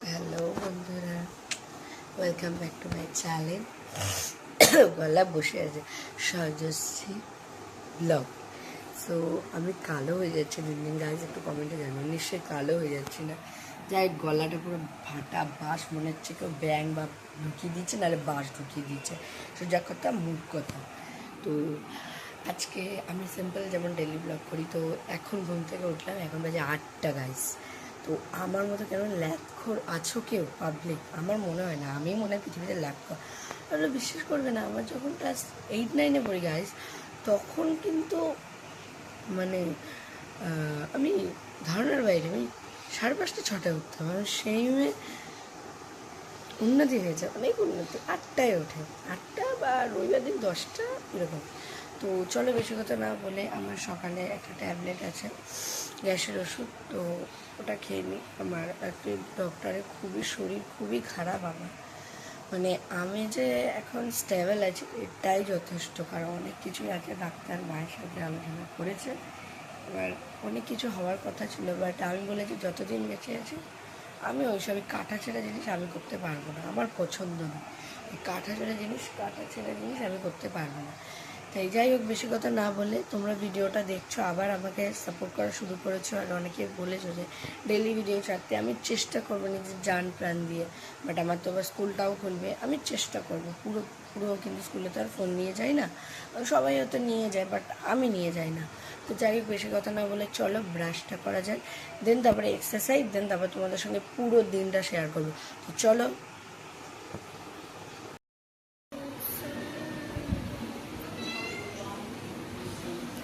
Hello বন্ধুরা, welcome back to my channel. গলা বসে আছে সহজশ্রী ব্লগ। সো আমি কালো হয়ে যাচ্ছি দিন দিন, গাইজ একটু কমেন্টে জানাবো নিশ্চয়ই কালো হয়ে যাচ্ছি না। যাই গলাটা পুরো ভাটা বাঁশ, মনে হচ্ছে কেউ ব্যাং বা ঢুকিয়ে দিচ্ছে, নাহলে বাঁশ ঢুকিয়ে দিচ্ছে। সোজা কথা মুখ কথা। তো আজকে আমি সিম্পল যেমন ডেলি ব্লগ করি, তো এখন ঘুম থেকে উঠলাম, এখন বাজে 8টা গাইজ। তো আমার মতো কেন ল্যাপখোর আছো কেউ পাবলিক? আমার মনে হয় না, আমি মনে হয় পৃথিবীতে ল্যাপখোর। তাহলে বিশ্বাস করবে না, আমার যখন ক্লাস 8-9-এ পড়ি গাইজ, তখন কিন্তু মানে আমি ধারণার বাইরে, আমি 5:30-6টায় উঠতাম। আর সেই উন্নতি হয়েছে, অনেক উন্নতি। 8টায় ওঠে, 8টা বা রবিবার দিন 10টা এরকম। তো চলো বেশি কথা না বলে, আমার সকালে একটা ট্যাবলেট আছে গ্যাসের ওষুধ, তো ওটা খেয়ে নিই। আমার একটু ডক্টরের শরীর খুবই খারাপ আমার, মানে আমি যে এখন স্টেবল আছি এটাই যথেষ্ট। কারণ অনেক কিছুই আছে, ডাক্তার মায়ের সাথে আলোচনা করেছে, এবার অনেক কিছু হওয়ার কথা ছিল, বাট আমি বলেছি যতদিন বেঁচে আছি আমি ওইসবই কাটাছেঁড়া জিনিস আমি করতে পারবো না, আমার পছন্দ না এই কাটাছেঁড়া জিনিস আমি করতে পারবো না। তাই যাই হোক, বেশি কথা না বলে, তোমরা ভিডিওটা দেখছো, আবার আমাকে সাপোর্ট করা শুরু করেছো, আর অনেকে বলেছো যে ডেলি ভিডিও ছাড়তে। আমি চেষ্টা করবো নিজের জান প্রাণ দিয়ে, বাট আমার তো আবার স্কুলটাও খুলবে, আমি চেষ্টা করবো পুরো পুরো কিন্তু স্কুলে তো আর ফোন নিয়ে যাই না, সবাই হয়তো নিয়ে যায়, বাট আমি নিয়ে যাই না। তো যাই হোক, বেশি কথা না বলে চলো ব্রাশটা করা যায়, দেন তারপরে এক্সারসাইজ, দেন তারপর তোমাদের সঙ্গে পুরো দিনটা শেয়ার করবো। তো চলো।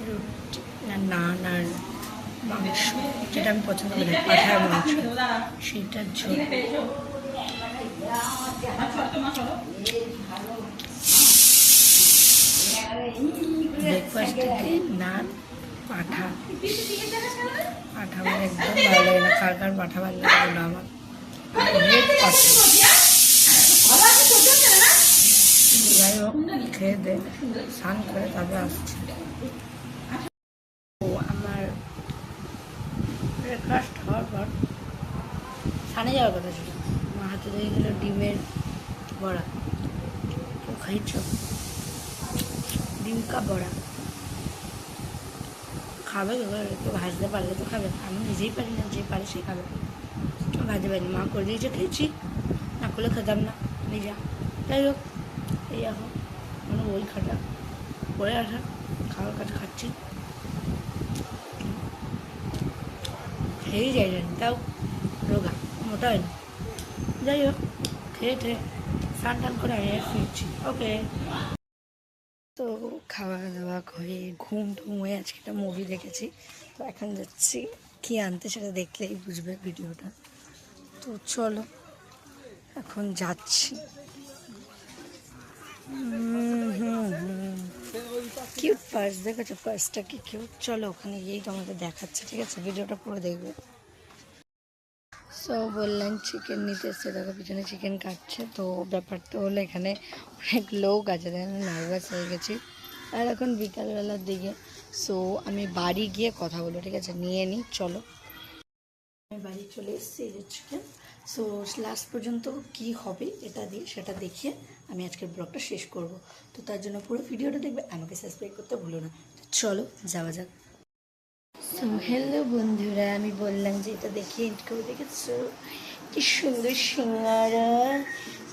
রুটি নান আর মাংস, যেটা আমি পছন্দ করি, পাঠার মাংস, সেটার ঝোল। ব্রেকফাস্টে নান, পাঠা। পাঠা আমার একদম ভালো লাগে না, কার কার পাঠা ভালো লাগে না, আমার যাই হোক, খেয়ে দে স্নান করে তারপরে আসছি। তো আমার ব্রেকফাস্ট হওয়ার পর স্নানে যাওয়ার কথা ছিল, আমার হাতে দিয়ে গেল ডিমের বড়া। তো খাইছ ডিম কা বড়া? খাবে একটু ভাজতে পারলে তো খাবে, আমি নিজেই পারি না, যে পারে সে খাবে। ভাজতে পারি, মা করে দিয়েছে, খেয়েছি, না করলে খেতাম না নিজে। যাই হোক, এই এখন মানে ওই খাটা পরে আসা খাওয়ার কাছে খাচ্ছি, খেয়েই যাই জানি, তাও রোগা, মোটা হয়নি। যাই হোক, খেয়ে ঠেয়ে স্নান টান করে আমি ফিরছি। ওকে, তো খাওয়া দাওয়া করে ঘুম টুম হয়ে আজকে একটা মুভি দেখেছি, তো এখন যাচ্ছি কী আনতে, সেটা দেখলেই বুঝবে ভিডিওটা। তো চলো এখন যাচ্ছি। কিউট পার্স দেখেছো, পার্সটা কি কিউট। চলো ওখানে গিয়েই তোমাদের দেখাচ্ছে, ঠিক আছে, ভিডিওটা পুরো দেখবে। সো বললাম চিকেন নিতে এসছে, দেখো পিছনে চিকেন কাটছে। তো ব্যাপারটা হলো এখানে অনেক লোক আছে, তাই আমি নার্ভাস হয়ে গেছি। আর এখন বিকালবেলার দিকে, সো আমি বাড়ি গিয়ে কথা বলবো, ঠিক আছে, নিয়ে নিই চলো। আমি বাড়ি চলে এসেছি, এই যে চিকেন। সো লাস্ট পর্যন্ত কি হবে এটা দিয়ে, সেটা দেখিয়ে আমি আজকের ব্লগটা শেষ করব। তো তার জন্য পুরো ভিডিওটা দেখবে, আমাকে সাবস্ক্রাইব করতে ভুলো না। চলো যাওয়া যাক। সো হ্যালো বন্ধুরা, আমি বললাম যে এটা দেখে এন্ড করে, দেখেছো কি সুন্দর সিঙ্গারা,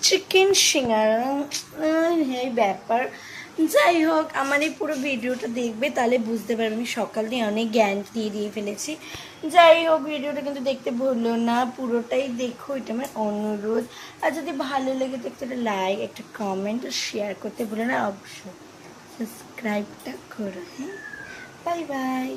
চিকেন সিঙ্গারা। হ্যাঁ ব্যাপার। যাই হোক, আমার এই পুরো ভিডিওটা দেখবে, তাহলে বুঝতে পারবে আমি সকাল দিয়ে অনেক জ্ঞান দিয়ে ফেলেছি। যাই হোক, ভিডিওটা কিন্তু দেখতে ভুলো না, পুরোটাই দেখো, এটা আমার অনুরোধ। আর যদি ভালো লেগে তো একটা লাইক, একটা কমেন্ট আর শেয়ার করতে ভুলো না, অবশ্যই সাবস্ক্রাইবটা করো। হ্যাঁ, বাই বাই।